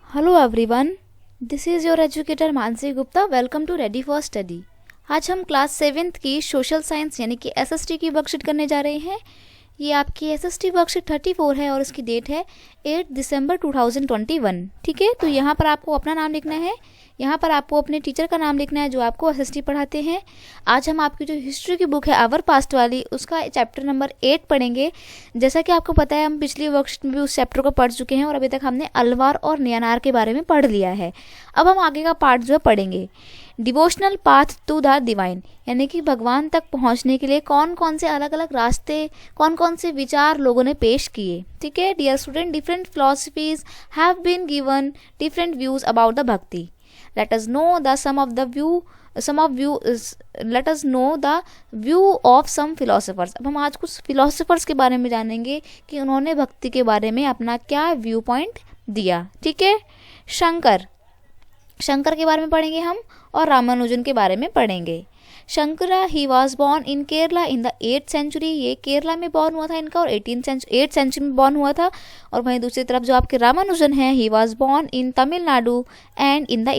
Hello everyone, this is your educator Mansi Gupta. Welcome to Ready For Study. आज हम class seventh की social science यानी कि एसएसटी की वर्कशीट करने जा रहे हैं। ये आपकी एसएसटी वर्कशीट 34 है और इसकी डेट है 8 दिसंबर 2021। ठीक है, तो यहाँ पर आपको अपना नाम लिखना है, यहाँ पर आपको अपने टीचर का नाम लिखना है जो आपको एसएसटी पढ़ाते हैं। आज हम आपकी जो हिस्ट्री की बुक है आवर पास्ट वाली, उसका चैप्टर नंबर 8 पढ़ेंगे। जैसा कि आपको पता है, हम पिछली वर्कशीट में भी उस चैप्टर को पढ़ चुके हैं और अभी तक हमने अलवार और न्यानार के बारे में पढ़ लिया है। अब हम आगे का पार्ट जो है पढ़ेंगे, devotional path to the divine, यानी कि भगवान तक पहुंचने के लिए कौन कौन से अलग अलग रास्ते, कौन कौन से विचार लोगों ने पेश किए। ठीक है dear student, different philosophies have been given different views about the bhakti. let us know the let us know the view of some philosophers। अब हम आज कुछ फिलोसोफर्स के बारे में जानेंगे कि उन्होंने भक्ति के बारे में अपना क्या व्यू पॉइंट दिया। ठीक है, शंकर के बारे में पढ़ेंगे हम और रामानुजन के बारे में पढ़ेंगे। Shankara he was born in Kerala in the 8th century. ये केरला में बॉर्न हुआ था इनका और 8th सेंचुरी में बॉर्न हुआ था। और वहीं दूसरी तरफ जो आपके रामानुजन है, he was born in Tamil Nadu and in the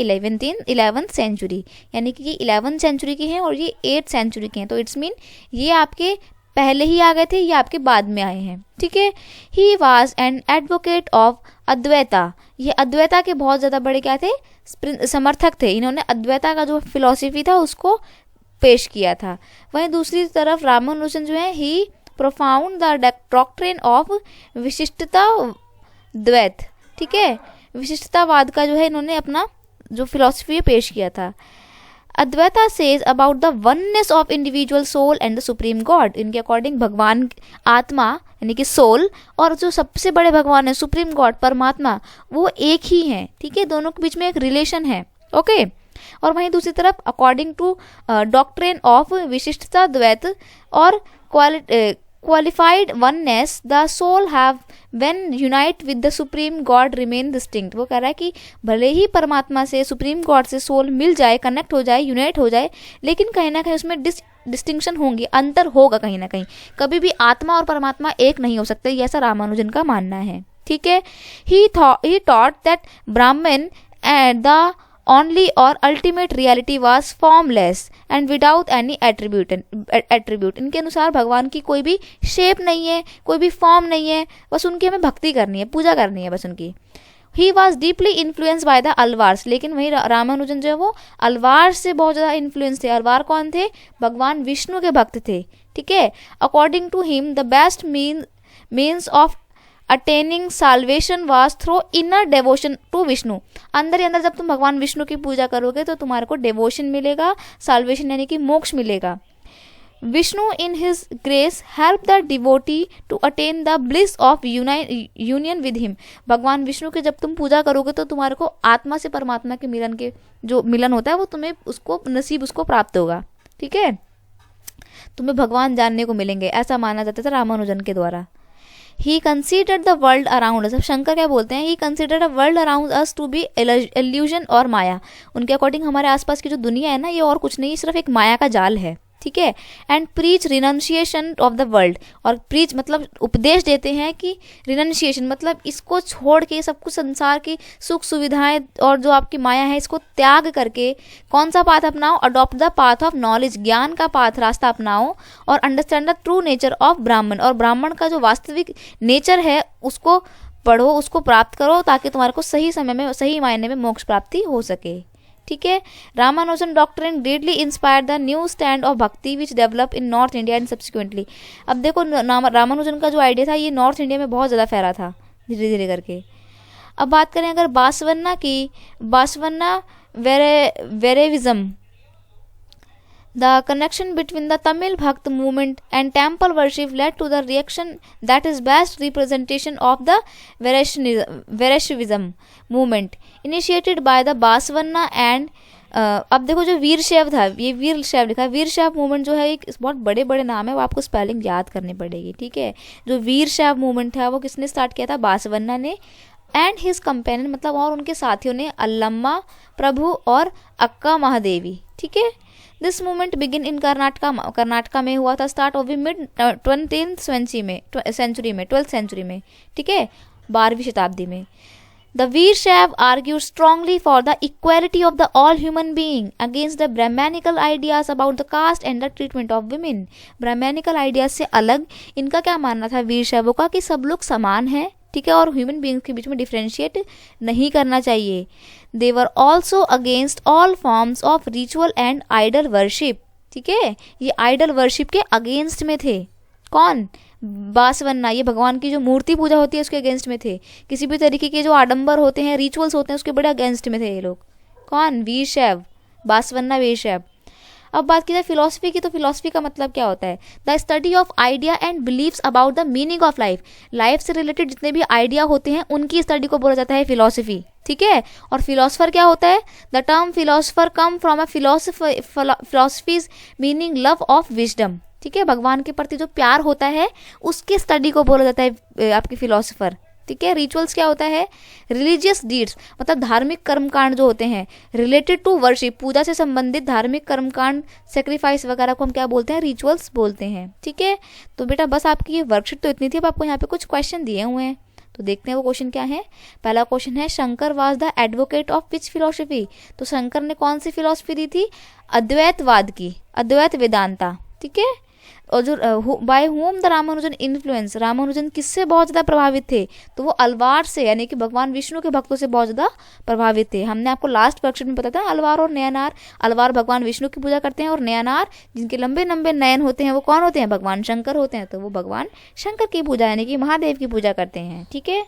11th century, यानी कि ये 11th सेंचुरी के हैं और ये 8th सेंचुरी के हैं। तो इट्स मीन ये आपके पहले ही आ गए थे, ये आपके बाद में आए हैं। ठीक है, he was an advocate of Advaita. ये अद्वैता के बहुत ज़्यादा बड़े क्या थे, समर्थक थे। इन्होंने अद्वैता का जो फिलॉसफी था उसको पेश किया था। वहीं दूसरी तरफ रामानुजन जो है, ही profound the doctrine of Vishishtata द्वैत। ठीक है, विशिष्टतावाद का जो है इन्होंने अपना जो फिलॉसफी पेश किया था। Advaita says about the oneness of individual soul and the supreme God. इनके अकॉर्डिंग भगवान आत्मा यानी कि सोल और जो सबसे बड़े भगवान है सुप्रीम गॉड परमात्मा, वो एक ही हैं। ठीक है, दोनों के बीच में एक रिलेशन है। ओके, और वहीं दूसरी तरफ according to doctrine of Vishishtata Dvaita और qualified oneness, the soul have when unite with the supreme God remain distinct. वो कह रहा है कि भले ही परमात्मा से, सुप्रीम गॉड से सोल मिल जाए, कनेक्ट हो जाए, यूनाइट हो जाए, लेकिन कहीं ना कहीं उसमें डिस्टिंक्शन होंगी, अंतर होगा कहीं ना कहीं। कभी भी आत्मा और परमात्मा एक नहीं हो सकते, ये ऐसा रामानुजन का मानना है। ठीक है, ही टॉट दैट ब्राह्मण and the only or ultimate reality was formless and without any attribute। इनके अनुसार भगवान की कोई भी शेप नहीं है, कोई भी फॉर्म नहीं है, बस उनकी हमें भक्ति करनी है, पूजा करनी है बस उनकी। He was deeply influence by the Alvars. लेकिन वही रामानुजन जो है वो अलवार से बहुत ज़्यादा इन्फ्लुएंस थे। अलवार कौन थे? भगवान विष्णु के भक्त थे। ठीक है, according to him the best means of attaining salvation was through inner devotion to Vishnu. अंदर ही अंदर जब तुम भगवान विष्णु की पूजा करोगे तो तुम्हारे को डेवोशन मिलेगा, साल्वेशन यानी कि मोक्ष मिलेगा। Vishnu in his grace help the devotee to attain the bliss of union with him. भगवान विष्णु के जब तुम पूजा करोगे तो तुम्हारे को आत्मा से परमात्मा के मिलन के जो मिलन होता है वो तुम्हें उसको नसीब उसको प्राप्त होगा। ठीक है, तुम्हें भगवान जानने को मिलेंगे, ऐसा माना जाता था रामानुजन के द्वारा। He considered the world around us. अब शंकर क्या बोलते हैं, he considered the world around us to be illusion और माया। उनके अकॉर्डिंग हमारे आसपास की जो दुनिया है ना, ये और कुछ नहीं, सिर्फ एक माया का जाल है। ठीक है, and preach renunciation of the world. और प्रीच मतलब उपदेश देते हैं कि रिनंसिएशन मतलब इसको छोड़ के, सब कुछ संसार की सुख सुविधाएं और जो आपकी माया है इसको त्याग करके कौन सा पाथ अपनाओ? Adopt the path of knowledge, ज्ञान का पाथ रास्ता अपनाओ और understand the true nature of ब्राह्मण। और ब्राह्मण का जो वास्तविक नेचर है उसको पढ़ो, उसको प्राप्त करो, ताकि तुम्हारे को सही समय में, सही मायने में मोक्ष प्राप्ति हो सके। ठीक है, Ramanujan doctrine greatly inspire the new stand of bhakti which develop in North India and subsequently. अब देखो रामानुजन का जो आइडिया था ये नॉर्थ इंडिया में बहुत ज़्यादा फैला था धीरे धीरे करके। अब बात करें अगर बासवन्ना की, Basavanna वेरेविज्म, the connection between the Tamil Bhakt movement and temple worship led to the reaction that is best representation of the Vaishnavism movement initiated by the Baswanna and अब देखो जो वीर शैव था, ये वीर शैव लिखा है। वीर शैव मूवमेंट जो है एक बहुत बड़े बड़े नाम है, वो आपको स्पेलिंग याद करनी पड़ेगी। ठीक है, जो वीर शैव मूवमेंट था वो किसने स्टार्ट किया था? बासवन्ना ने एंड हिज कंपेनियन मतलब और उनके साथियों ने अल्लम्मा प्रभु और अक्का महादेवी। ठीक है, this movement begin in Karnataka में हुआ था स्टार्ट और भी मिड 20th सेंचुरी में 12th सेंचुरी में। ठीक है, 12वीं शताब्दी में। The Veershaiv argued strongly for the equality of the all human being against the Brahmanical ideas about the caste and the treatment of women. Brahmanical ideas से अलग इनका क्या मानना था वीरशैवों का कि सब लोग समान हैं, ठीक है, और ह्यूमन बींग्स के बीच में डिफ्रेंशिएट नहीं करना चाहिए. They were also against all forms of ritual and idol worship. ठीक है, ये आइडल वर्शिप के अगेंस्ट में थे. कौन? बासवन्ना. ये भगवान की जो मूर्ति पूजा होती है उसके अगेंस्ट में थे. किसी भी तरीके के जो आडंबर होते हैं, रिचुअल्स होते हैं, उसके बड़े अगेंस्ट में थे ये लोग. कौन? वीरशैव, बासवन्ना वीरशैव. अब बात की जाए फिलॉसफी की, तो फिलॉसफी का मतलब क्या होता है? The study of idea and believes about the meaning of life. Life से रिलेटेड जितने भी आइडिया होते हैं उनकी स्टडी को बोला जाता है फिलॉसफी. ठीक है. और फिलोसफर क्या होता है? The term philosopher come from a philosophies meaning love of wisdom. ठीक है, भगवान के प्रति जो प्यार होता है उसकी स्टडी को बोला जाता है आपकी फिलोसफर. ठीक है. रिचुअल्स क्या होता है? रिलीजियस डीड्स, मतलब धार्मिक कर्मकांड जो होते हैं रिलेटेड टू वर्शिप, पूजा से संबंधित धार्मिक कर्मकांड, सेक्रीफाइस वगैरह को हम क्या बोलते हैं? रिचुअल्स बोलते हैं. ठीक है. तो बेटा बस आपकी ये वर्कशीट तो इतनी थी. अब आपको यहाँ पे कुछ क्वेश्चन दिए हुए हैं, तो देखते हैं वो क्वेश्चन क्या है. पहला क्वेश्चन है, Shankar was the advocate of which philosophy. तो शंकर ने कौन सी फिलोसफी दी थी? अद्वैतवाद की, अद्वैत वेदांता. ठीक है. और जो by whom the Ramanujan influence, Ramanujan किससे बहुत ज़्यादा प्रभावित थे? तो वो अलवार से, यानी कि भगवान विष्णु के भक्तों से बहुत ज़्यादा प्रभावित थे. हमने आपको लास्ट वर्कशीट में बताया था अलवार और नयनार. अलवार भगवान विष्णु की पूजा करते हैं और नयनार जिनके लंबे लंबे नयन होते हैं वो कौन होते हैं? भगवान शंकर होते हैं. तो वो भगवान शंकर की पूजा यानी कि महादेव की पूजा करते हैं. ठीक है.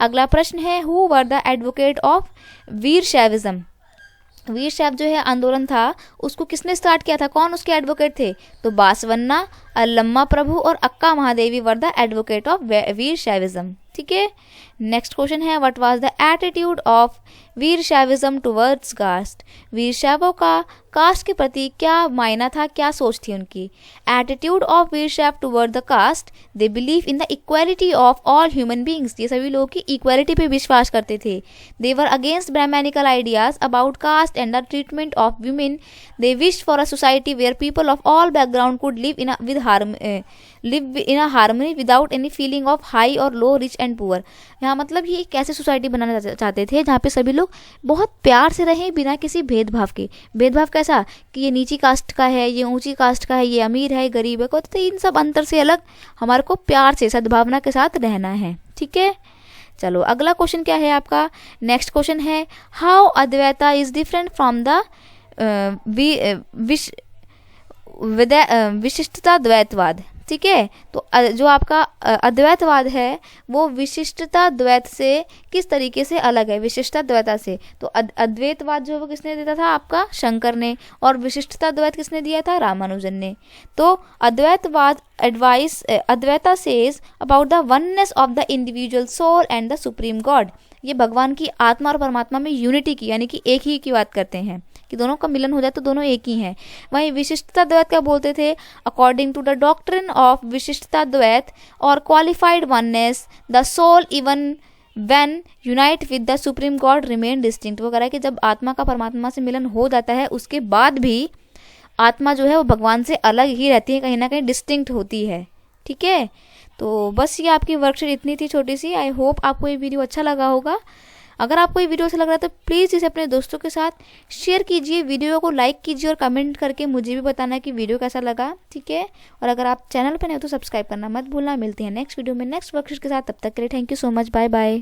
अगला प्रश्न है, who were the advocate of Virashaivism. Virashaiva जो है आंदोलन था उसको किसने स्टार्ट किया था? कौन उसके एडवोकेट थे? तो बासवन्ना, अल्लम्मा प्रभु और Akka Mahadevi were the advocate of Virashaivism. ठीक है. नेक्स्ट क्वेश्चन है, what was the attitude of Virashaivism towards caste. वीरशैवों का कास्ट के प्रति क्या मायना था, क्या सोच थी उनकी? Attitude of Virashaiva toward the caste, they believe in the equality of all human beings. ये सभी लोग की इक्वालिटी पे विश्वास करते थे. They were against brahmanical ideas about caste and the treatment of women. They wish for a society where people of all background could live in a harmony without any feeling of high और low, rich and poor. यहाँ मतलब ये एक ऐसी society बनाना चाहते थे जहाँ पे सभी लोग बहुत प्यार से रहें बिना किसी भेदभाव के. भेदभाव कैसा कि ये नीची कास्ट का है, ये ऊंची कास्ट का है, ये अमीर है, गरीब है, तो इन सब अंतर से अलग हमारे को प्यार से सद्भावना के साथ रहना है. ठीक है. चलो अगला क्वेश्चन क्या है आपका. नेक्स्ट क्वेश्चन है, how Advaita is different from the विशिष्टता द्वैतवाद. ठीक है. तो जो आपका अद्वैतवाद है वो विशिष्टता द्वैत से किस तरीके से अलग है? विशिष्टता द्वैता से. तो अद्वैतवाद जो है वो किसने दिया था? आपका शंकर ने. और विशिष्टता द्वैत किसने दिया था? रामानुजन ने. तो अद्वैतवाद Advaita says about the oneness of the individual soul and the supreme god. ये भगवान की आत्मा और परमात्मा में यूनिटी की, यानी कि एक ही की बात करते हैं कि दोनों का मिलन हो जाए तो दोनों एक ही हैं. वहीं विशिष्टता द्वैत क्या बोलते थे? According to the doctrine of Vishishtata Dvaita और qualified oneness, the soul even when unite with the supreme God remain distinct. वो कह रहा है कि जब आत्मा का परमात्मा से मिलन हो जाता है उसके बाद भी आत्मा जो है वो भगवान से अलग ही रहती है, कहीं ना कहीं डिस्टिंक्ट होती है. ठीक है. तो बस ये आपकी वर्कशीट इतनी थी छोटी सी. आई होप आपको ये वीडियो अच्छा लगा होगा. अगर आपको ये वीडियो अच्छा लग रहा है तो प्लीज़ इसे अपने दोस्तों के साथ शेयर कीजिए, वीडियो को लाइक कीजिए और कमेंट करके मुझे भी बताना है कि वीडियो कैसा लगा. ठीक है. और अगर आप चैनल पर नए हो तो सब्सक्राइब करना मत भूलना. मिलते हैं नेक्स्ट वीडियो में नेक्स्ट वर्कशीट के साथ. तब तक के लिए thank you so much. Bye bye.